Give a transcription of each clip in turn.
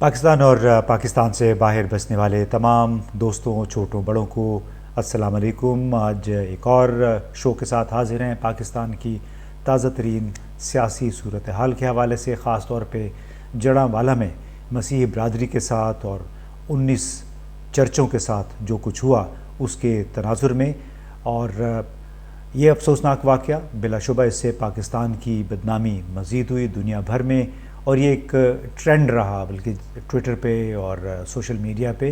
पाकिस्तान और पाकिस्तान से बाहर बसने वाले तमाम दोस्तों, छोटों बड़ों को अस्सलाम वालेकुम। आज एक और शो के साथ हाजिर हैं पाकिस्तान की ताज़ा तरीन सियासी सूरत हाल के हवाले से, ख़ास तौर पे जड़ांवाला में मसीही बरादरी के साथ और 19 चर्चों के साथ जो कुछ हुआ उसके तनाजुर में। और ये अफसोसनाक वाक़या बिलाशुबा इससे पाकिस्तान की बदनामी मज़ीद हुई दुनिया भर में, और ये एक ट्रेंड रहा, बल्कि ट्विटर पे और सोशल मीडिया पे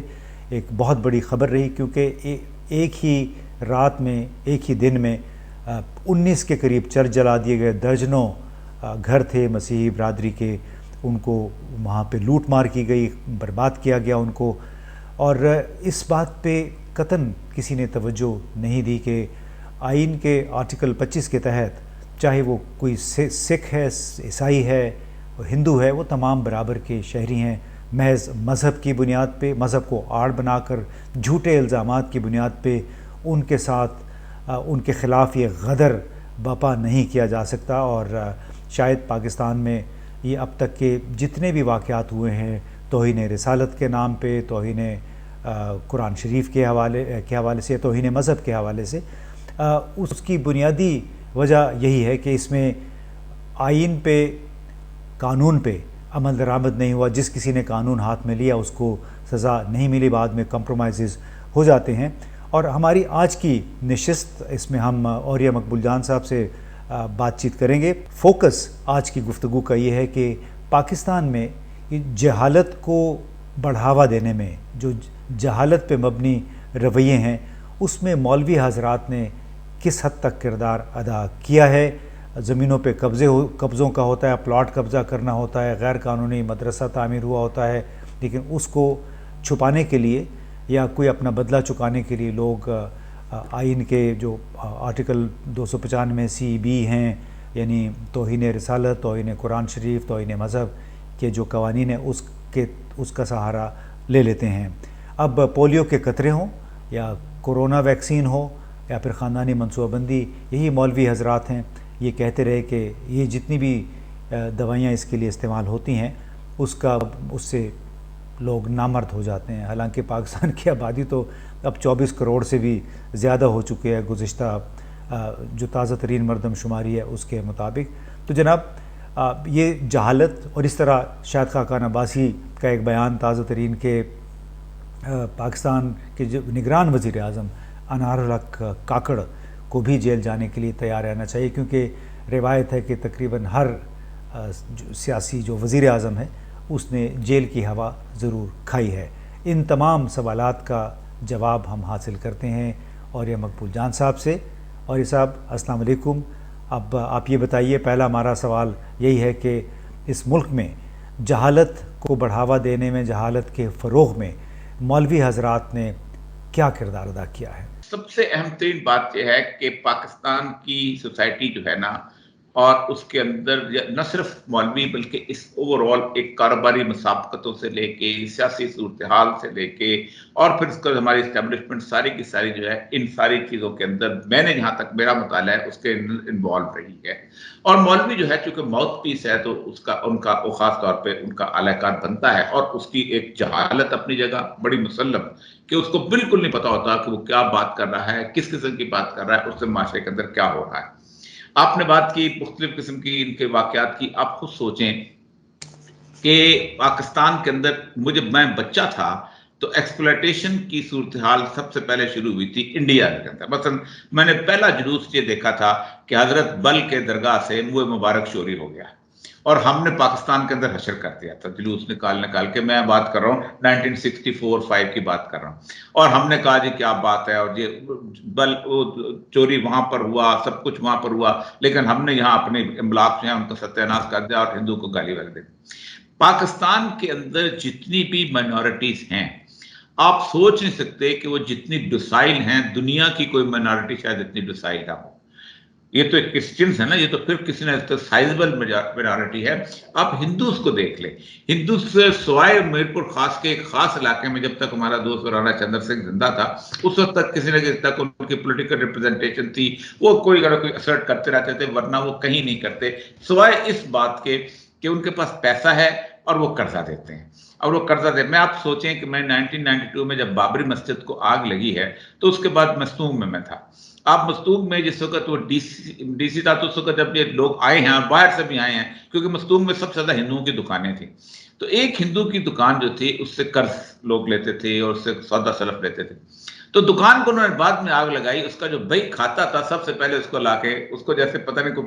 एक बहुत बड़ी ख़बर रही, क्योंकि एक ही रात में, एक ही दिन में 19 के करीब चर्च जला दिए गए। दर्जनों घर थे मसीही बरादरी के, उनको वहाँ पे लूट मार की गई, बर्बाद किया गया उनको। और इस बात पे कतन किसी ने तवज्जो नहीं दी कि आइन के आर्टिकल 25 के तहत चाहे वो कोई सिख है, ईसाई है, हिंदू है, वो तमाम बराबर के शहरी हैं। महज मज़हब की बुनियाद पे, मज़हब को आड़ बनाकर झूठे इल्ज़ामात की बुनियाद पे उनके साथ उनके ख़िलाफ़ ये गदर बपा नहीं किया जा सकता। और शायद पाकिस्तान में ये अब तक के जितने भी वाक़यात हुए हैं, तौहीन रिसालत के नाम पे, तौहीन कुरान शरीफ के हवाले से, तौहीन मज़हब के हवाले से, उसकी बुनियादी वजह यही है कि इसमें आइन पे, कानून पे अमल दरामद नहीं हुआ। जिस किसी ने कानून हाथ में लिया उसको सज़ा नहीं मिली, बाद में कंप्रोमाइज़ हो जाते हैं। और हमारी आज की नशिस्त, इसमें हम औरिया मकबूल जान साहब से बातचीत करेंगे। फोकस आज की गुफ्तगू का ये है कि पाकिस्तान में जहालत को बढ़ावा देने में जो जहालत पे मबनी रवैये हैं, उसमें मौलवी हज़रात ने किस हद तक किरदार अदा किया है। ज़मीनों पे कब्ज़ों का होता है, प्लॉट कब्ज़ा करना होता है, गैर कानूनी मदरसा तामीर हुआ होता है, लेकिन उसको छुपाने के लिए या कोई अपना बदला चुकाने के लिए लोग आइन के जो आर्टिकल 295 CB हैं, यानी तौहीन रिसालत, तौहीन कुरान शरीफ, तौहीन मज़हब के जो कवानीन है उसका सहारा ले लेते हैं। अब पोलियो के कतरे हों या कोरोना वैक्सीन हो या फिर ख़ानदानी मनसूबाबंदी, यही मौलवी हज़रात हैं ये कहते रहे कि ये जितनी भी दवाइयाँ इसके लिए इस्तेमाल होती हैं उससे लोग नामर्द हो जाते हैं। हालांकि पाकिस्तान की आबादी तो अब 24 करोड़ से भी ज़्यादा हो चुकी है गुज़िश्ता जो ताज़ा तरीन मरदमशुमारी है उसके मुताबिक। तो जनाब, ये जहालत और इस तरह शाहिद खाकान अब्बासी का एक बयान ताज़ा तरीन के पाकिस्तान के जो निगरान वज़ीर आज़म अनारुल हक काकड़ को भी जेल जाने के लिए तैयार रहना चाहिए, क्योंकि रिवायत है कि तकरीबन हर सियासी जो वज़ीर आज़म है उसने जेल की हवा ज़रूर खाई है। इन तमाम सवालात का जवाब हम हासिल करते हैं और ये मकबूल जान साहब से। और ये साहब, अस्सलाम वालेकुम। अब आप ये बताइए, पहला हमारा सवाल यही है कि इस मुल्क में जहालत को बढ़ावा देने में, जहालत के फ़रोग़ में मौलवी हज़रात ने क्या किरदार अदा किया है? सबसे अहम तरीन बात यह है कि पाकिस्तान की सोसाइटी जो है ना, और उसके अंदर न सिर्फ मौलवी बल्कि इस ओवरऑल एक कारोबारी मुसाबकतों से लेके, सियासी सूरत हाल से लेके, और फिर उसका हमारी इस्टेब्लिशमेंट सारी की सारी जो है, इन सारी चीज़ों के अंदर मैंने जहाँ तक मेरा मुताला है उसके इन्वॉल्व रही है। और मौलवी जो है चूंकि माउथ पीस है, तो उनका खास तौर पर उनका आलाकार बनता है, और उसकी एक जहालत अपनी जगह बड़ी मुसल्लम कि उसको बिल्कुल नहीं पता होता कि वो क्या बात कर रहा है, किस किस्म की बात कर रहा है, उससे माशरे के अंदर क्या हो रहा है। आपने बात की मुख्तलिफ किस्म की इनके वाकयात की। आप खुद सोचें कि पाकिस्तान के अंदर मैं बच्चा था तो एक्सप्लॉयटेशन की सूरत हाल सबसे पहले शुरू हुई थी इंडिया के अंदर। मसलन मैंने पहला जुलूस ये देखा था कि हजरत बल के दरगाह से मुँह मुबारक चोरी हो गया, और हमने पाकिस्तान के अंदर हशर कर दिया था, जुलूस निकाल निकाल के। मैं बात कर रहा हूँ 1964-5 की बात कर रहा हूँ। और हमने कहा जी क्या बात है, और ये बल चोरी वहां पर हुआ, सब कुछ वहां पर हुआ, लेकिन हमने यहाँ अपने इमलाक जो है उनका सत्यानाश कर दिया और हिंदू को गाली रख दी। पाकिस्तान के अंदर जितनी भी माइनॉरिटीज हैं, आप सोच नहीं सकते कि वो जितनी डोसाइल हैं, दुनिया की कोई माइनॉरिटी शायद इतनी डोसाइल ना हो। ये तो एक क्रिश्चियंस है ना, ये तो फिर किसी ने तो साइजेबल मेजॉरिटी है। आप हिंदूज को देख ले, हिंदू से सिवाय मीरपुर खास के एक खास इलाके में जब तक हमारा दोस्त राणा चंद्र सिंह जिंदा था, उस वक्त तक किसी न किसी तक उनकी पॉलिटिकल रिप्रेजेंटेशन थी, वो कोई असर्ट करते रहते थे, वरना वो कहीं नहीं करते, सिवाय इस बात के कि उनके पास पैसा है और वो कर्जा देते हैं। और वो कर्जा दे, मैं आप सोचें कि मैं 1992 में जब बाबरी मस्जिद को आग लगी है तो उसके बाद मस्तूम में मैं था। आप मस्तूम में जिस वक्त वो डीसी था, तो उस वक्त जब ये लोग आए हैं, बाहर से भी आए हैं, क्योंकि मस्तूम में सबसे ज्यादा हिंदुओं की दुकानें थी, तो एक हिंदू की दुकान जो थी उससे कर्ज लोग लेते थे और उससे सौदा सलफ लेते थे। तो दुकान को उन्होंने बाद में आग लगाई, उसका जो बही खाता था सबसे पहले उसको लाके, उसको जैसे पता नहीं को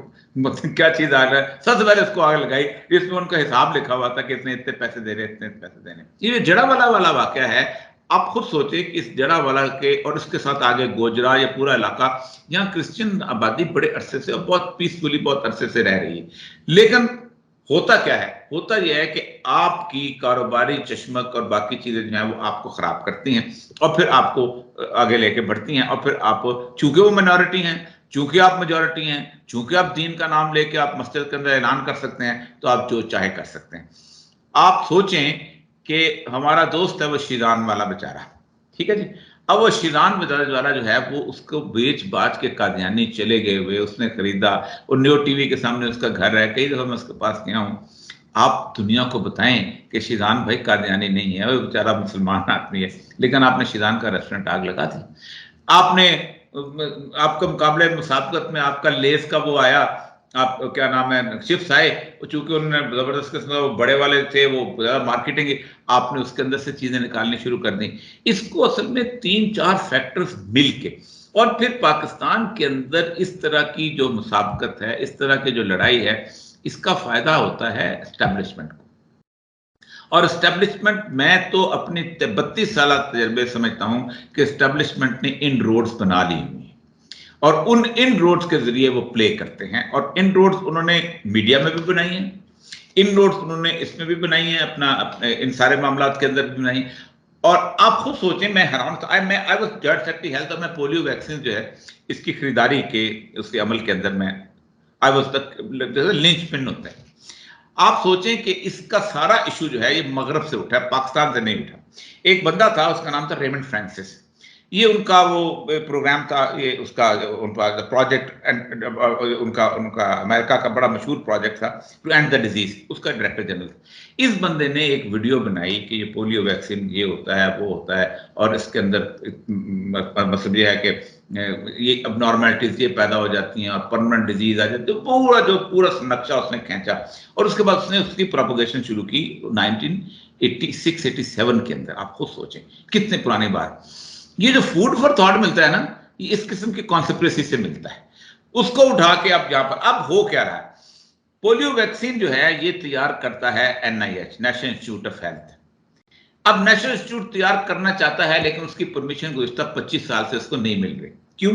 क्या चीज आ रहा है, सबसे पहले उसको आग लगाई, इसमें उनका हिसाब लिखा हुआ था कि इतने इतने पैसे दे रहे, इतने पैसे देने। ये जड़ावाला वाला वाकया है। आप खुद सोचे कि इस जड़ावाला के और इसके साथ आगे गोजरा, ये पूरा इलाका, यहाँ क्रिश्चियन आबादी बड़े अरसे से और बहुत पीसफुली बहुत अरसे से रह रही है, लेकिन होता क्या है, होता यह है कि आपकी कारोबारी चश्मक और बाकी चीजें जो है वो आपको खराब करती हैं और फिर आपको आगे लेके बढ़ती हैं, और फिर आप, चूंकि वो माइनॉरिटी हैं, चूंकि आप मेजॉरिटी हैं, चूंकि आप दीन का नाम लेके आप मस्जिद के अंदर ऐलान कर सकते हैं, तो आप जो चाहे कर सकते हैं। आप सोचें कि हमारा दोस्त है वो शीरान वाला बेचारा, ठीक है जी, अब वो शीरान वाला जो है वो उसको बेच बाच के कादियानी चले गए हुए, उसने खरीदा, और न्यू टीवी के सामने उसका घर है, कई दफा मैं उसके पास गया हूं। आप दुनिया को बताएं कि शीरान भाई कादियानी नहीं है, वो बेचारा मुसलमान आदमी है, लेकिन आपने शीरान का रेस्टोरेंट आग लगा दी। आपने आपके मुकाबले मुसाबकत में आपका लेस का वो आया, आप क्या नाम है, चिप्स आए, चूंकि उन्होंने जबरदस्त किस्म वो बड़े वाले थे, वो मार्केटिंग, आपने उसके अंदर से चीजें निकालनी शुरू कर दी। इसको असल में 3-4 फैक्टर्स मिलके, और फिर पाकिस्तान के अंदर इस तरह की जो मुसाबकत है, इस तरह की जो लड़ाई है, इसका फायदा होता है एस्टेब्लिशमेंट को। और एस्टेब्लिशमेंट, मैं तो अपनी 32 साल तजर्बे समझता हूं कि एस्टेब्लिशमेंट ने इन रोड्स बना ली हुई हैं, और उन इन रोड्स के जरिए वो प्ले करते हैं, और इन रोड्स उन्होंने मीडिया में भी बनाई हैं, इन रोड्स उन्होंने इसमें भी बनाई हैं, अपने इन सारे मामला के अंदर भी बनाई। और आप खुद सोचें, मैं हैरान था, आई वाज जज सेक्रेटरी हेल्थ, और मैं पोलियो वैक्सीन जो है इसकी खरीदारी के उसके अमल के अंदर मैं I was the lynch pin होता है। आप सोचें कि इसका सारा इशू जो है ये मगरब से उठा है, पाकिस्तान से नहीं उठा। एक बंदा था, उसका नाम था रेमंड फ्रांसिस, ये उनका वो प्रोग्राम था, ये उसका उनका प्रोजेक्ट, उनका उनका अमेरिका का बड़ा मशहूर प्रोजेक्ट था टू एंड द डिजीज, उसका डायरेक्टर जनरल। इस बंदे ने एक वीडियो बनाई कि ये पोलियो वैक्सीन ये होता है, वो होता है, और इसके अंदर मतलब ये है कि ये अब नॉर्मेलिटीज ये पैदा हो जाती हैं और परमानेंट डिजीज आ जाती है, पूरा नक्शा उसने खींचा, और उसके बाद उसने उसकी प्रोपोगेशन शुरू की 1986-87 के अंदर। आप खुद सोचें कितने पुरानी बात। ये जो फूड फॉर थॉट मिलता है ना, ये इस किस्म की कॉन्स्पिरेसी से मिलता है, उसको उठा के अब यहां पर अब हो क्या रहा है, पोलियो वैक्सीन जो है ये तैयार करता है NIH, national institute of health. अब नेशनल इंस्टीट्यूट तैयार करना चाहता है, लेकिन उसकी परमिशन गुज़िश्ता 25 साल से उसको नहीं मिल रही। क्यों?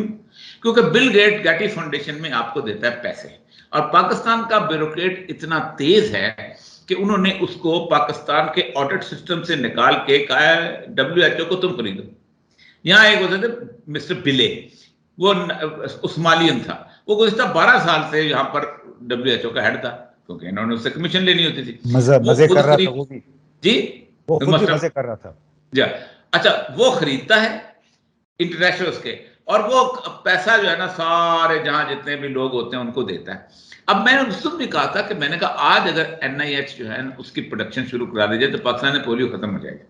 क्योंकि बिल गेटी फाउंडेशन में आपको देता है पैसे, और पाकिस्तान का ब्यूरोक्रेट इतना तेज है कि उन्होंने उसको पाकिस्तान के ऑडिट सिस्टम से निकाल के कहा है WHO को तुम खरीदो। यहाँ एक होते थे मिस्टर बिले, वो उस्मालियन था, वो गुज़िश्ता 12 साल से यहाँ पर WHO का हेड था, क्योंकि इन्होंने उससे कमीशन लेनी होती थी। मजे कर रहा था वो भी जी, वो खुद भी मजे कर रहा था। जा अच्छा, वो खरीदता है इंटरनेशनल के, और वो पैसा जो है ना सारे जहां जितने भी लोग होते हैं उनको देता है। अब मैंने उससे भी कहा था कि मैंने कहा आज अगर NIH जो है ना उसकी प्रोडक्शन शुरू करा दीजिए तो पाकिस्तान में पोलियो खत्म हो जाएगा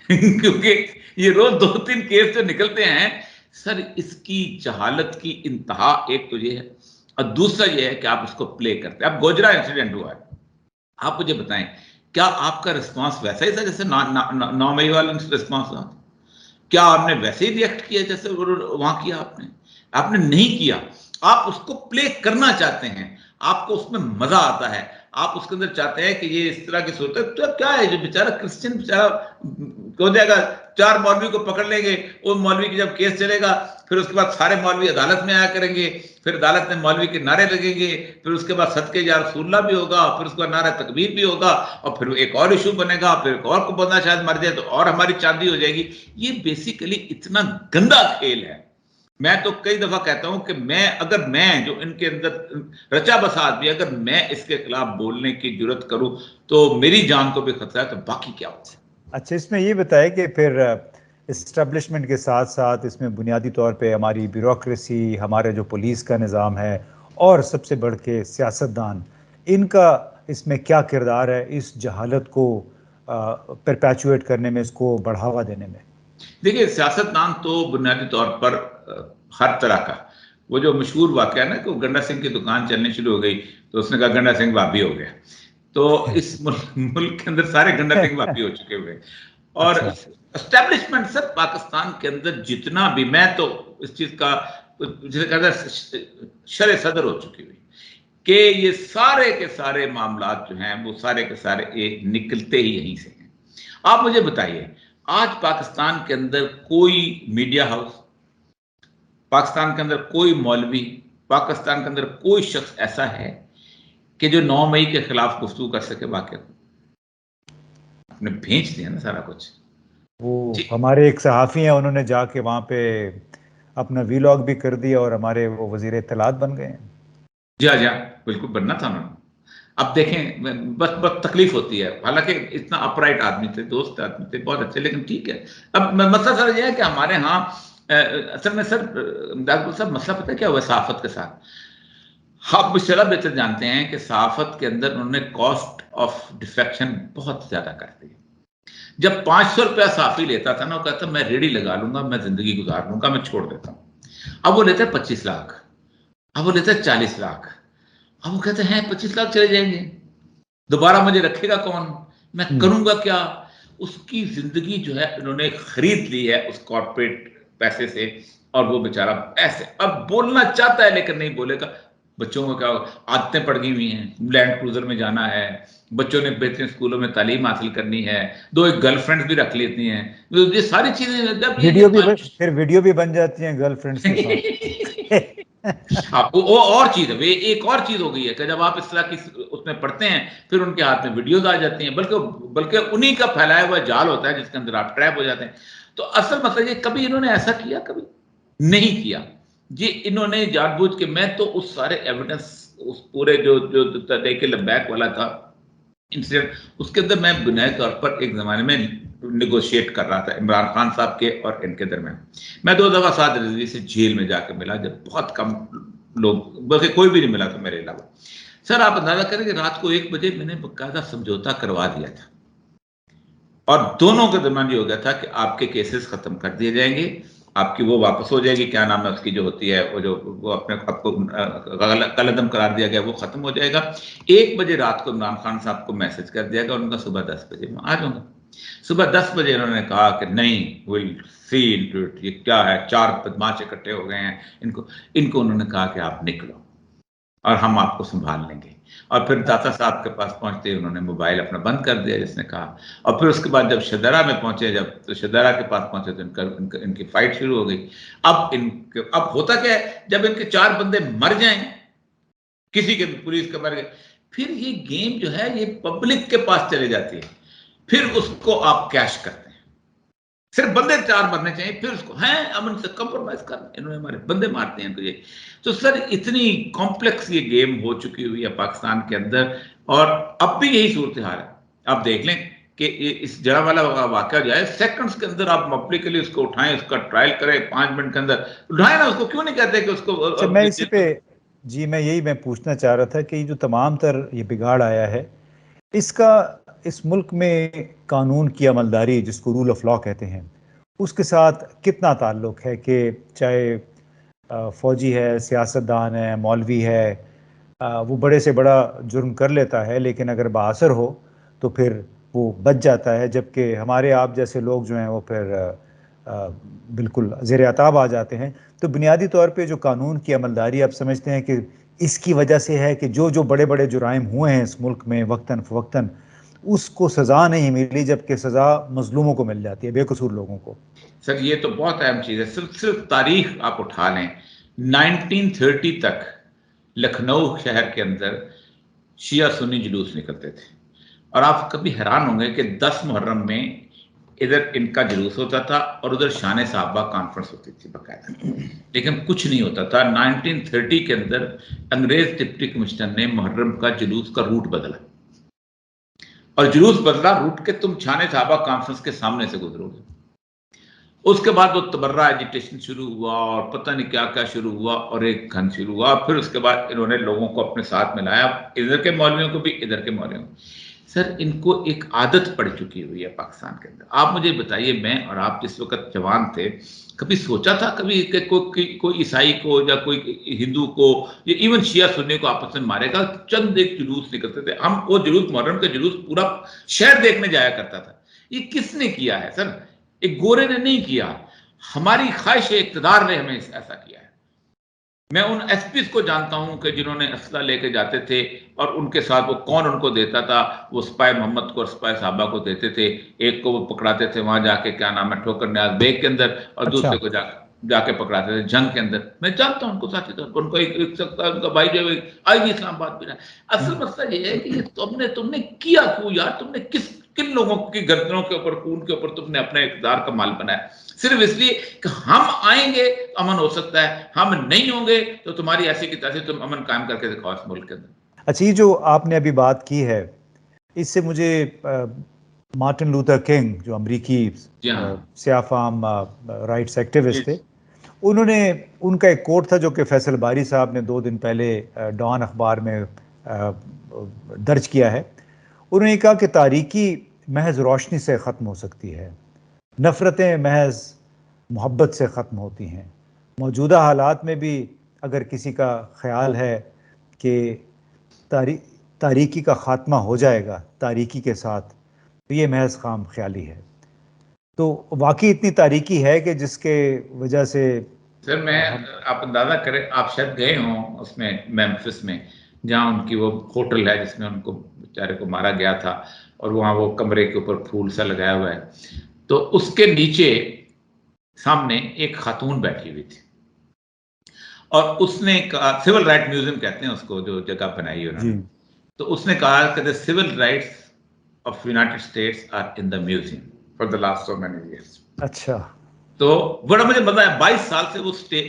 क्योंकि ये रोज 2-3 केस जो निकलते हैं सर, इसकी जहालत की इंतहा एक तो ये है, और दूसरा ये है कि आप उसको प्ले करते हैं। अब गोजरा इंसिडेंट हुआ है, आप मुझे बताएं क्या आपका रिस्पांस वैसा ही था जैसे 9 मई वाला रिस्पांस था? क्या आपने वैसे ही रिएक्ट किया जैसे वहां किया? आपने नहीं किया। आप उसको प्ले करना चाहते हैं, आपको उसमें मजा आता है, आप उसके अंदर चाहते हैं कि ये इस तरह की सूरत है। तो क्या है, जो बेचारा क्रिश्चियन बेचारा हो जाएगा, 4 मौलवी को पकड़ लेंगे, वो मौलवी की जब केस चलेगा फिर उसके बाद सारे मौलवी अदालत में आया करेंगे, फिर अदालत में मौलवी के नारे लगेंगे, फिर उसके बाद सदके या रसूलुल्लाह भी होगा, फिर उसके बाद नारा तकबीर भी होगा, और फिर एक और इशू बनेगा, फिर एक और को बंदा शायद मर जाए तो और हमारी चांदी हो जाएगी। ये बेसिकली इतना गंदा खेल है। मैं तो कई दफा कहता हूं कि अगर मैं जो इनके अंदर रचा बसा आदमी, अगर मैं इसके खिलाफ बोलने की जरूरत करूं तो मेरी जान को भी खतरा है, तो बाकी क्या होगा? अच्छा, इसमें ये बताए कि फिर इस्टेब्लिशमेंट के साथ साथ इसमें बुनियादी तौर पे हमारी ब्यूरोक्रेसी, हमारे जो पुलिस का निज़ाम है, और सबसे बढ़ के सियासतदान, इनका इसमें क्या किरदार है इस जहालत को परपेचुएट करने में, इसको बढ़ावा देने में? देखिए, सियासतदान तो बुनियादी तौर पर हर तरह का, वो जो मशहूर वाकया है ना कि गंडा सिंह की दुकान चलनी शुरू हो गई तो उसने कहा गंडा सिंह भाभी हो गया। तो इस मुल्क के अंदर सारे गंडा सिंह भाभी हो चुके हुए। और अच्छा। एस्टेब्लिशमेंट सर पाकिस्तान के अंदर जितना भी, मैं तो इस चीज का जिसे कहते हैं शर सदर हो चुकी हुई कि ये सारे के सारे मामला जो हैं वो सारे के सारे ये निकलते ही यहीं से हैं। आप मुझे बताइए, आज पाकिस्तान के अंदर कोई मीडिया हाउस, पाकिस्तान के अंदर कोई मौलवी, पाकिस्तान के अंदर कोई शख्स ऐसा है कि जो 9 मई के खिलाफ गुफ्तगू कर सके? वाकई आपने भेज दिया ना सारा कुछ। वो जी हमारे एक सहाफ़ी हैं, उन्होंने जाके वहाँ पे अपना वीलॉग भी कर दिया और हमारे वो वज़ीर इत्तलात बन गए हैं। जी हाँ, जी हाँ, बिल्कुल बनना था उन्होंने। अब देखें, बस बस तकलीफ होती है, हालांकि इतना अपराइट आदमी थे, दोस्त आदमी थे, बहुत अच्छे, लेकिन ठीक है। अब मसला सर यह है कि हमारे यहाँ असल में सर दागुल साहब, मसला पता है क्या हुआ सहाफत के साथ? आप मुझसे बेहतर जानते हैं कि सहाफत के अंदर उन्होंने कॉस्ट ऑफ डिफेक्शन बहुत ज्यादा कर दी। जब 500 रुपया साफी लेता था ना, वो कहता मैं रेडी लगा लूंगा, मैं जिंदगी गुजार लूंगा, मैं छोड़ देता हूं। अब वो लेते 25 लाख, अब वो लेते 40 लाख, अब वो कहते हैं 25 लाख चले जाएंगे, दोबारा मुझे रखेगा कौन, मैं करूंगा क्या? उसकी जिंदगी जो है इन्होंने खरीद ली है उस कॉर्पोरेट पैसे से। और वो बेचारा ऐसे अब बोलना चाहता है लेकिन नहीं बोलेगा। बच्चों को क्या आदतें पड़ गई हुई हैं, लैंड क्रूजर में जाना है, बच्चों ने बेहतरीन स्कूलों में तालीम हासिल करनी है, 2 एक गर्लफ्रेंड भी रख लेती हैं, तो ये सारी चीजें जब फिर वीडियो भी बन जाती हैं गर्लफ्रेंड्स के साथ। आपको वो और चीज है, वे एक और चीज हो गई है कि जब आप इस तरह की उसमें पढ़ते हैं फिर उनके हाथ में वीडियोज आ जाती हैं, बल्कि बल्कि उन्हीं का फैलाया हुआ जाल होता है जिसके अंदर आप ट्रैप हो जाते हैं। तो असल मतलब ये, कभी इन्होंने ऐसा किया? कभी नहीं किया। ये इन्होंने जानबूझ के, मैं तो उस सारे एविडेंस, उस पूरे जो जो तरीके लबैक वाला था इंसिडेंट, उसके अंदर मैं बुनियादी तौर पर एक जमाने में निगोशिएट कर रहा था इमरान खान साहब के और इनके दरमियान। मैं 2 दफा साथ रजवी से जेल में जाकर मिला, जब बहुत कम लोग, बल्कि कोई भी नहीं मिला था मेरे अलावा। सर आप अंदाजा करें कि रात को 1 बजे मैंने बाकायदा समझौता करवा दिया था, और दोनों के दरमियान ये हो गया था कि आपके केसेस खत्म कर दिए जाएंगे, आपकी वो वापस हो जाएगी, क्या नाम है उसकी जो होती है, वो जो वो अपने आपको कलअदम करार दिया गया, वो खत्म हो जाएगा। 1 बजे रात को इमरान खान साहब को मैसेज कर दिया गया, उनका सुबह 10 बजे मैं आ जाऊंगा। सुबह 10 बजे उन्होंने कहा कि नहीं, विल सी इनटू इट, ये क्या है, 4 बदमाश इकट्ठे हो गए हैं, इनको इनको उन्होंने कहा कि आप निकलो और हम आपको संभाल लेंगे। और फिर दाता साहब के पास पहुंचते ही उन्होंने मोबाइल अपना बंद कर दिया, जिसने कहा। और फिर उसके बाद जब शदरा में पहुंचे, जब तो शदरा के पास पहुंचे तो इनकी फाइट शुरू हो गई। अब होता क्या है, जब इनके 4 बंदे मर जाएं, किसी के पुलिस के मर गए, फिर ये गेम जो है ये पब्लिक के पास चले जाती है, फिर उसको आप कैश करते हैं। सिर्फ बंदे 4 मरने चाहिए, फिर उसको हैं अमन से कंप्रोमाइज करना, इन्होंने हमारे बंदे मारते हैं। तो सर इतनी कॉम्प्लेक्स ये गेम हो चुकी हुई है पाकिस्तान के अंदर, और अब भी यही सूरत हाल है। आप देख लें कि इस जड़ावाला वाकया जो है, सेकंड्स के अंदर आप पब्लिकली उसको उठाएं, उसका ट्रायल करें, 5 मिनट के अंदर उठाएं ना उसको, क्यों नहीं कहते कि उसको अच्छा, मैं इसी पे जी मैं पूछना चाह रहा था कि ये जो तमाम तर ये बिगाड़ आया है, इसका इस मुल्क में कानून की अमलदारी, जिसको रूल ऑफ लॉ कहते हैं, उसके साथ कितना ताल्लुक है? कि चाहे फौजी है, सियासतदान है, मौलवी है, वो बड़े से बड़ा जुर्म कर लेता है, लेकिन अगर बाअसर हो तो फिर वो बच जाता है, जबकि हमारे आप जैसे लोग जो हैं वो फिर बिल्कुल ज़ेर अताब आ जाते हैं। तो बुनियादी तौर पे जो कानून की अमलदारी, आप समझते हैं कि इसकी वजह से है कि जो जो बड़े बड़े जुराइम हुए हैं इस मुल्क में वक्तन फ़वक्तन, उसको सज़ा नहीं मिली, जबकि सज़ा मजलूमों को मिल जाती है, बेकसूर लोगों को? सर ये तो बहुत अहम चीज है। सिर्फ तारीख आप उठा लें, 1930 तक लखनऊ शहर के अंदर शिया सुन्नी जुलूस निकलते थे, और आप कभी हैरान होंगे कि 10 मुहर्रम में इधर इनका जुलूस होता था और उधर शान साहबा कॉन्फ्रेंस होती थी बाकायदा, लेकिन कुछ नहीं होता था। 1930 के अंदर अंग्रेज डिप्टी कमिश्नर ने मुहर्रम का जुलूस का रूट बदला, और जुलूस बदला रूट के तुम शान साहबा कॉन्फ्रेंस के सामने से गुजरोगे। उसके बाद वो तबर्रा एजिटेशन शुरू हुआ और पता नहीं क्या क्या शुरू हुआ और एक घन शुरू हुआ। फिर उसके बाद इन्होंने लोगों को अपने साथ मिलाया, इधर के मौलवियों को भी, इधर के मौलवियों को। सर, इनको एक आदत पड़ चुकी हुई है पाकिस्तान के अंदर। आप मुझे बताइए, मैं और आप जिस वक्त जवान थे, कभी सोचा था कभी कि कोई ईसाई को या कोई हिंदू को या इवन शिया सुन्नी को आपस में मारेगा? चंद एक जुलूस निकलते थे, हम वो जुलूस, मुहर्रम का जुलूस पूरा शहर देखने जाया करता था। ये किसने किया है सर? एक गोरे ने नहीं किया, हमारी ख्वाहिश इक़्तिदार ने हमें ऐसा किया है। मैं उन एसपीज को जानता हूं कि जिन्होंने असला लेके जाते थे और उनके साथ वो कौन उनको देता था, वो स्पाई मोहम्मद को और स्पाई साहबा को देते थे। एक को वो पकड़ाते थे वहां जाके, क्या नाम है, ठोकर न्याज बेग के अंदर, और अच्छा। दूसरे को जाके पकड़ाते थे जंग के अंदर। मैं जानता हूं उनको साथी तौर पर, उनको एक सकता उनका भाई जो है आज भी इस्लामाबाद में रहा। असल मसला ये है कि तुमने किया क्यों यार? तुमने किन लोगों की गर्दनों के ऊपर, खून के ऊपर तुमने अपने इक़्तिदार का माल बनाया? सिर्फ इसलिए कि हम आएंगे तो अमन हो सकता है, हम नहीं होंगे तो तुम्हारी ऐसी की तैसी, तुम अमन कायम करके दिखाओ इस मुल्क के अंदर। अच्छा, ये जो आपने अभी बात की है, इससे मुझे मार्टिन लूथर किंग, जो अमरीकी जी हाँ। स्याफाम राइट्स एक्टिविस्ट थे, Yes. उन्होंने, उनका एक कोट था जो कि फैसल बारी साहब ने 2 दिन पहले डॉन अखबार में दर्ज किया है। उन्होंने कहा कि तारीकी महज रोशनी से ख़त्म हो सकती है, नफ़रतें महज मोहब्बत से ख़त्म होती हैं। मौजूदा हालात में भी अगर किसी का ख्याल है कि तारीकी का ख़ात्मा हो जाएगा तारीकी के साथ, तो ये महज खाम ख्याली है। तो वाकई इतनी तारीकी है कि जिसके वजह से सर, मैं, हम। आप अंदाजा करें, आप शायद गए हों उसमें मेम्फिस में, जहाँ उनकी वो होटल है जिसमें उनको बेचारे को मारा गया था, और वहाँ वो कमरे के ऊपर फूल सा लगाया हुआ है, तो उसके नीचे सामने एक खातून बैठी हुई थी, और उसने कहा, सिविल राइट म्यूजियम कहते हैं उसको, जो जगह बनाई है जी। उन्होंने, तो उसने कहा कि the civil rights of United States are in the museum for the last so many years. अच्छा। तो बड़ा मुझे मजा आया, 22 साल से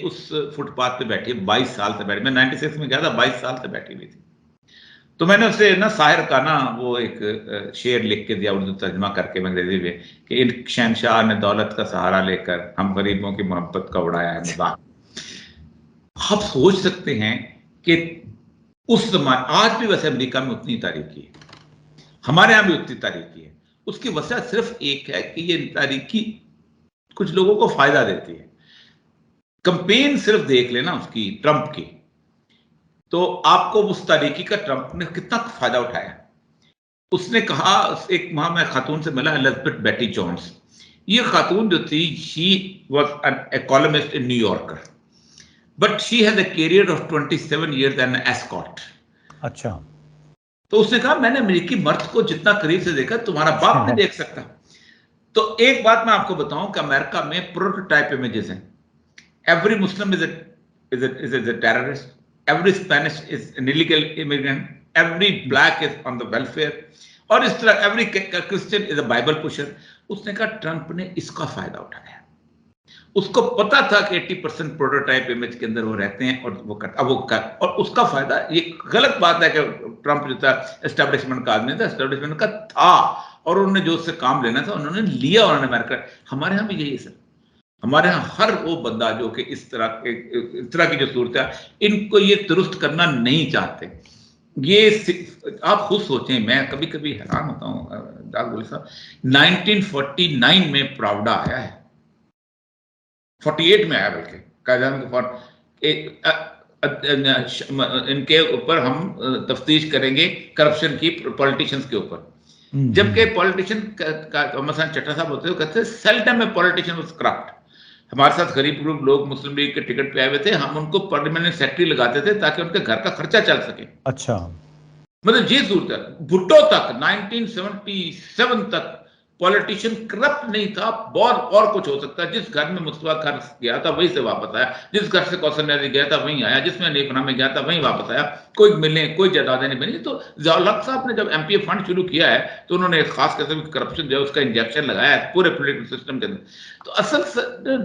उस फुटपाथ पे बैठी है, 22 साल से बैठी। मैं 96 में गया था, 22 साल से बैठी हुई थी। तो मैंने उसे ना शायर का ना वो एक शेर लिख के दिया, उर्दू तर्जमा करके अंग्रेजी में, कि इन शहनशाह ने दौलत का सहारा लेकर हम गरीबों की मोहब्बत का उड़ाया है मजाक। आप सोच सकते हैं कि उस समय, आज भी वैसे अमेरिका में उतनी तारीकी है, हमारे यहां भी उतनी तारीकी है। उसकी वजह सिर्फ एक है कि ये तारीकी कुछ लोगों को फायदा देती है। कंपेन सिर्फ देख लेना उसकी, ट्रंप की, तो आपको उस तारीकी का ट्रंप ने कितना फायदा उठाया। उसने कहा, एक वहां मैं खातून से मिला, एलिजाबेथ बेटी जोन्स। ये खातून जो थी, she was a columnist in New Yorker, but she has a career of 27 years and ascot. अच्छा। तो उसने कहा, मैंने अमेरिकी मर्द को जितना करीब से देखा तुम्हारा बाप नहीं देख सकता। तो एक बात मैं आपको बताऊं कि अमेरिका में प्रोटोटाइप इमेजेस हैं। Every Muslim is a terrorist, every Spanish is an illegal immigrant, every black is on the welfare, और इस तरह every Christian is a Bible pusher। उसने कहा ट्रंप ने इसका फायदा उठाया। उसको पता था कि 80% प्रोटोटाइप इमेज के अंदर वो रहते हैं, और वो करता वो कर, और उसका फायदा, ये गलत बात है कि ट्रंप जो था एस्टेब्लिशमेंट का आदमी था, एस्टेब्लिशमेंट का था, और उन्होंने जो उससे काम लेना था उन्होंने लिया, उन्होंने अमेरिका। हमारे यहाँ भी यही है सर, हमारे यहाँ हर वो बंदा जो कि इस तरह की जो सूरत है, इनको ये दुरुस्त करना नहीं चाहते। ये आप खुद सोचें, मैं कभी कभी हैरान होता हूँ दाग बोले साहब, 1949 में प्रावडा आया है, 48 में आया, बल्कि इनके ऊपर हम तफ्तीश करेंगे करप्शन की, पॉलिटिशियंस के ऊपर। जबकि पॉलिटिशियन का मसलन चट्टा साहब होते हैं, कहते सेल्डम में पॉलिटिशियन वाज करप्ट। हमारे साथ गरीब ग्रुप लोग मुस्लिम लीग के टिकट पे आए हुए थे, हम उनको परमानेंट सेक्रेटरी लगाते थे ताकि उनके घर का खर्चा चल सके। अच्छा। मतलब ये सूरत है। भुट्टो तक 1977 तक पॉलिटिशियन करप्ट नहीं था। बहुत और कुछ हो सकता है। जिस घर में मुस्तफा खर गया था वहीं से वापस आया, जिस घर से कौसर न्याजी गया था वहीं आया, जिसमें नेफना में गया था वहीं वापस आया। कोई मिले, कोई जायदादें नहीं बनी। तो ज़ियाउल हक साहब ने जब एमपीए फंड शुरू किया है तो उन्होंने एक खास किस्म की करप्शन जो है उसका इंजेक्शन लगाया है पूरे पॉलिटिकल सिस्टम के अंदर। तो असल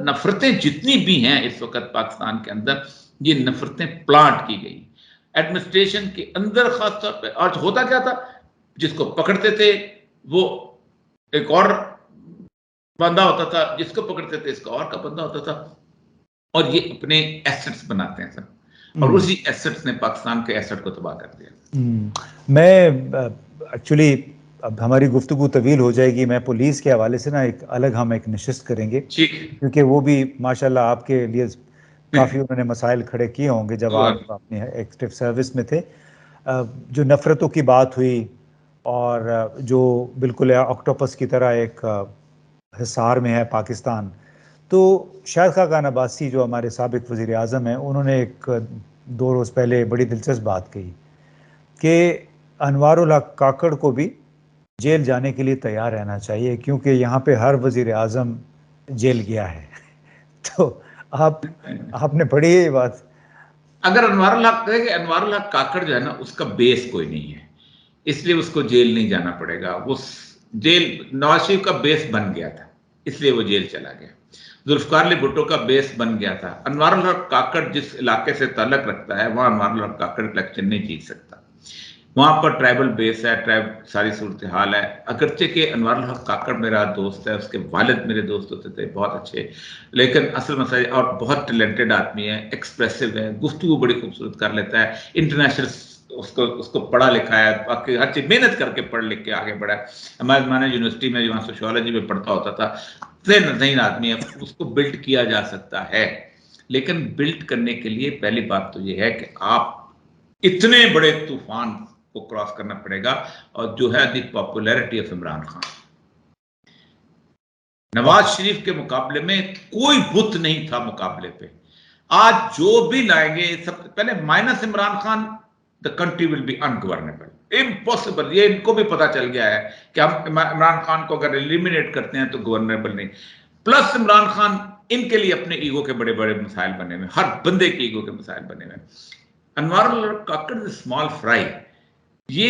नफरतें जितनी भी हैं इस वक्त पाकिस्तान के अंदर, ये नफरतें प्लांट की गई एडमिनिस्ट्रेशन के अंदर खास तौर पे। और होता क्या था, जिसको पकड़ते थे वो एक और बंदा होता था, जिसको पकड़ते थे इसका और का बंदा होता था, और ये अपने एसेट्स बनाते हैं सब, और हम्म। उसी एसेट्स ने पाकिस्तान के एसेट को तबाह कर दिया। मैं एक्चुअली अब हमारी गुफ्तगू तवील हो जाएगी, मैं पुलिस के हवाले से ना हम एक नशिस्त करेंगे, ठीक क्योंकि वो भी माशाल्लाह आपके लिए काफ़ी उन्होंने मसाइल खड़े किए होंगे जब है। आप अपने एक्टिव सर्विस में थे। जो नफ़रतों की बात हुई और जो बिल्कुल ऑक्टोपस की तरह एक हिसार में है पाकिस्तान, तो शाहिद खाकान अब्बासी जो हमारे साबिक वज़ीर आज़म हैं, उन्होंने एक 2 रोज़ पहले बड़ी दिलचस्प बात कही कि अनवारुल हक काकड़ को भी जेल जाने के लिए तैयार रहना चाहिए, क्योंकि यहाँ पे हर वज़ीर आज़म जेल गया है। तो आप आपने पढ़ी है ये बात? अगर अनवारुल हक कहे कि अनवारुल हक काकड़ जो है ना, उसका बेस कोई नहीं है, इसलिए उसको जेल नहीं जाना पड़ेगा। वो जेल नवाज शरीफ का बेस बन गया था, इसलिए वो जेल चला गया। जुल्फकार अली भुट्टो का बेस बन गया था। अनवारुल हक काकड़ जिस इलाके से ताल्लुक रखता है, वहां अनवारुल हक काकड़ इलेक्शन नहीं जीत सकता। वहां पर ट्राइबल बेस है, ट्राइब सारी सूरत हाल है। अगरचे के अनवारुल हक काकड़ मेरा दोस्त है, उसके वालिद मेरे दोस्त होते थे बहुत अच्छे, लेकिन असल मसला, और बहुत टैलेंटेड आदमी है, एक्सप्रेसिव है, गुफ्तगू बड़ी खूबसूरत कर लेता है, इंटरनेशनल उसको उसको पढ़ा लिखा है, बाकी हर चीज मेहनत करके पढ़ लिख के आगे बढ़ा है। हमारे जमाने यूनिवर्सिटी में जहाँ सोशियोलॉजी में पढ़ता होता था, नजीन आदमी है, उसको बिल्ड किया जा सकता है। लेकिन बिल्ड करने के लिए पहली बात तो यह है कि आप इतने बड़े तूफान को क्रॉस करना पड़ेगा, और जो है the popularity of Imran Khan. Nawaz Sharif के मुकाबले में कोई बुत नहीं था मुकाबले पे। आज जो भी लाएंगे, सबसे पहले minus Imran Khan, the country will be ungovernable, impossible. ये इनको भी पता चल गया है कि हम इमरान खान को अगर एलिमिनेट करते हैं तो गवर्नेबल नहीं। प्लस इमरान खान, इनके लिए अपने ईगो के बड़े बड़े मिसाइल बने हुए, हर बंदे के ईगो के मिसाइल बने हुए। अनवारुल काकड़ स्मॉल फ्राई, ये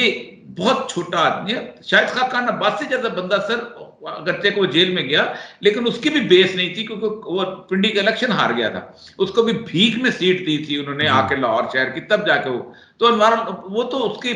बहुत छोटा आदमी है। शाहिद खाकान अब्बासी जैसा बंदा सर, अगरचे को जेल में गया, लेकिन उसकी भी बेस नहीं थी, क्योंकि वो पिंडी का इलेक्शन हार गया था। उसको भी भीख में सीट दी थी उन्होंने जी। आके लाहौर शहर की, तब जाके तो अनवार, वो तो उसकी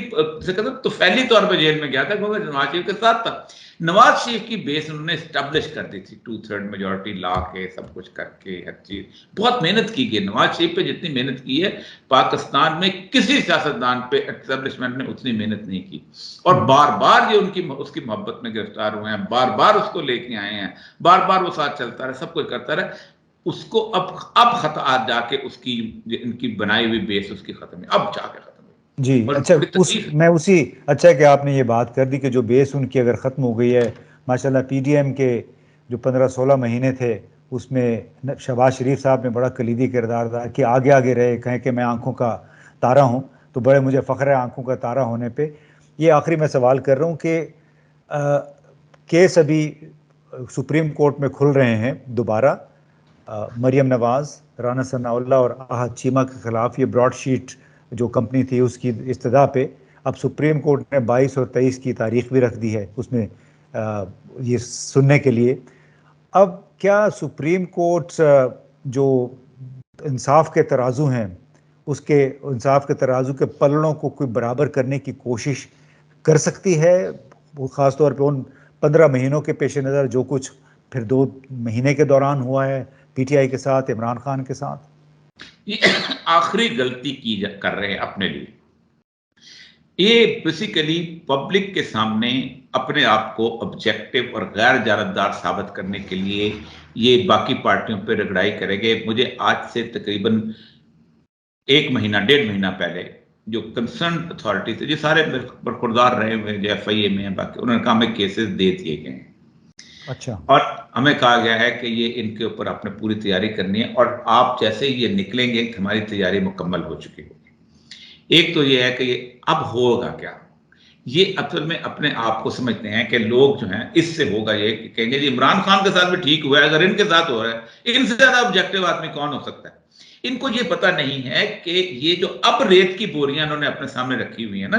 तो फैली तौर पर जेल में गया था क्योंकि नवाज शरीफ के साथ था। नवाज शरीफ की बेस उन्होंने स्टैब्लिश कर दी थी, 2/3 मेजोरिटी ला के, सब कुछ करके, हर चीज बहुत मेहनत की गई। नवाज शरीफ पे जितनी मेहनत की है, पाकिस्तान में किसी सियासतदान पे एस्टेब्लिशमेंट ने उतनी मेहनत नहीं की। और बार बार ये उनकी उसकी मोहब्बत में गिरफ्तार हुए हैं, बार बार उसको लेके आए हैं, बार बार वो साथ चलता रहे, सब कुछ करता रहे। उसको अब खता जाके उसकी इनकी बनाई हुई बेस उसकी खत्म है, अब जाके खत्म जी। है, और अच्छा, बड़ी उस तकलीफ। मैं उसी अच्छा है कि आपने ये बात कर दी कि जो बेस उनकी अगर ख़त्म हो गई है, माशाल्लाह पीडीएम के जो 15-16 महीने थे, उसमें शहबाज शरीफ साहब ने बड़ा कलीदी किरदार अदा कि आगे आगे रहे, कहें कि मैं आंखों का तारा हूँ, तो बड़े मुझे फ़ख्र है आंखों का तारा होने पे। ये आखिरी मैं सवाल कर रहा हूँ कि केस अभी सुप्रीम कोर्ट में खुल रहे हैं दोबारा, मरियम नवाज़, राना सनाउल्लाह और आहद चीमा के खिलाफ। ये ब्रॉडशीट जो कंपनी थी उसकी इस्तदा पे अब सुप्रीम कोर्ट ने 22 और 23 की तारीख भी रख दी है उसमें ये सुनने के लिए। अब क्या सुप्रीम कोर्ट जो इंसाफ के तराजू हैं, उसके इंसाफ के तराजू के पलड़ों को कोई बराबर करने की कोशिश कर सकती है, वो ख़ास तौर पे उन 15 महीनों के पेश नज़र जो कुछ फिर 2 महीने के दौरान हुआ है पीटीआई के साथ, इमरान खान के साथ? ये आखिरी गलती कर रहे हैं अपने लिए। ये बेसिकली पब्लिक के सामने अपने आप को ऑब्जेक्टिव और गैर जानबदार साबित करने के लिए ये बाकी पार्टियों पर रगड़ाई करेंगे। मुझे आज से तकरीबन 1 महीना 1.5 महीना पहले जो कंसर्न अथॉरिटी थे, जो सारे बरखुरदार रहे हुए जो एफआईए में है, बाकी उन्होंने कहा हमें केसेस दे दिए गए हैं, अच्छा। और हमें कहा गया है कि ये इनके ऊपर आपने पूरी तैयारी करनी है, और आप जैसे ही ये निकलेंगे हमारी तैयारी मुकम्मल हो चुकी होगी। एक तो ये है कि ये अब होगा क्या, ये असल में अपने आप को समझते हैं कि लोग जो हैं, इससे होगा ये कि कहेंगे जी इमरान खान के साथ भी ठीक हुआ है, अगर इनके साथ हो रहा है, इनसे ज्यादा ऑब्जेक्टिव आदमी कौन हो सकता है। इनको ये पता नहीं है कि ये जो अब रेत की बोरियां इन्होंने अपने सामने रखी हुई है ना,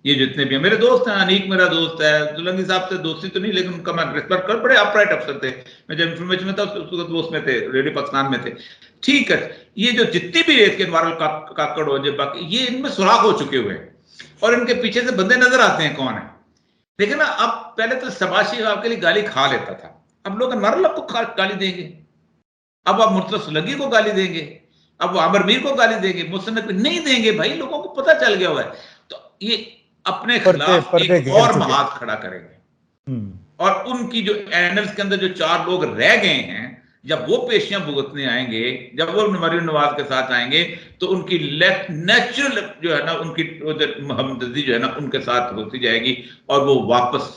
ये जितने भी हैं, मेरे दोस्त हैं, अनीक मेरा दोस्त है, दुलंगी साहब से दोस्ती तो नहीं, लेकिन उनका मैं रिस्पेक्ट कर, बड़े अपराइट अफसर थे, मैं जब इंफॉर्मेशन में था वो उसमें थे, रेडियो पाकिस्तान में थे, ठीक है। ये जो जितनी भी रेत के एनवायरल काकड़ हो जाए, बाकी ये इनमें सुराख हो चुके हुए हैं, और इनके पीछे से बंदे नजर आते हैं कौन है। देखिए ना, अब पहले तो शहबाज शरीफ आपके लिए गाली खा लेता था, अब लोग अनवर को गाली देंगे, अब आप मुर्तज़ा सुलगी को गाली देंगे, अब वो आमिर मीर को गाली देंगे, मुसन्नफ को नहीं देंगे भाई, लोगों को पता चल गया हुआ है। तो ये अपने खिलाफ पर्दे एक गिर और चुके। महाज खड़ा करेंगे और उनकी जो एनल्स के अंदर जो 4 लोग रह गए हैं, जब वो पेशियां भुगतने आएंगे, जब वो मरीम नवाज के साथ आएंगे, तो उनकी नेचुरल जो है ना, उनकी हमदर्दी जो है ना उनके साथ होती जाएगी और वो वापस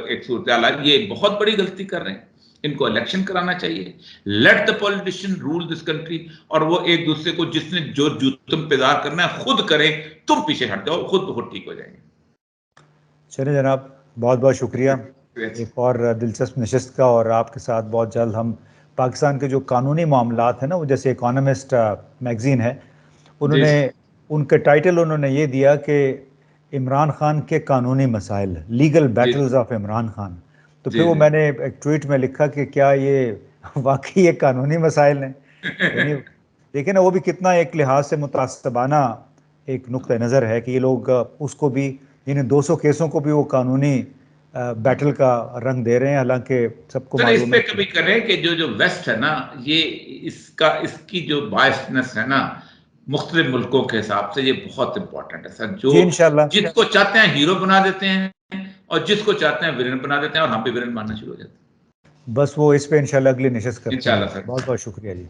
एक सूरत। ये बहुत बड़ी गलती कर रहे हैं, इनको इलेक्शन कराना चाहिए, let the politician rule this country, और वो एक दूसरे को जिसने जो जुत्म पेदार करना है खुद करें, तुम पीछे हट जाओ, खुद ठीक हो जाएंगे। चलिए जनाब, बहुत बहुत शुक्रिया एक और दिलचस्प नशिस्त का, और आपके साथ बहुत जल्द हम पाकिस्तान के जो कानूनी मामलात हैं ना, वो जैसे इकोनॉमिस्ट मैगजीन है, उन्होंने उनके टाइटल उन्होंने ये दिया कि इमरान खान के कानूनी मसाइल, legal battles of Imran Khan. तो फिर वो मैंने एक ट्वीट में लिखा कि क्या ये वाकई ये कानूनी मसाइल हैं? यानी देखिए ना, वो भी कितना एक लिहाज से मुतासबाना एक नुक्ता नज़र है कि ये लोग उसको भी, इन 200 केसों को भी वो कानूनी बैटल का रंग दे रहे हैं, हालांकि सबको इस मालूम पे है कभी करें कि जो वेस्ट है ना, ये इसकी जो बायसनेस है ना मुख्तलिफ मुल्कों के हिसाब से, ये बहुत इंपॉर्टेंट है सर। जो जी इंशाल्लाह, जिसको चाहते हैं हीरो बना देते हैं और जिसको चाहते हैं विलन बना देते हैं, और हम भी विलन मानना शुरू हो जाते हैं। बस वो इस पे इंशाल्लाह अगली नशिस्त करते हैं। इंशाल्लाह सर। बहुत बहुत शुक्रिया जी।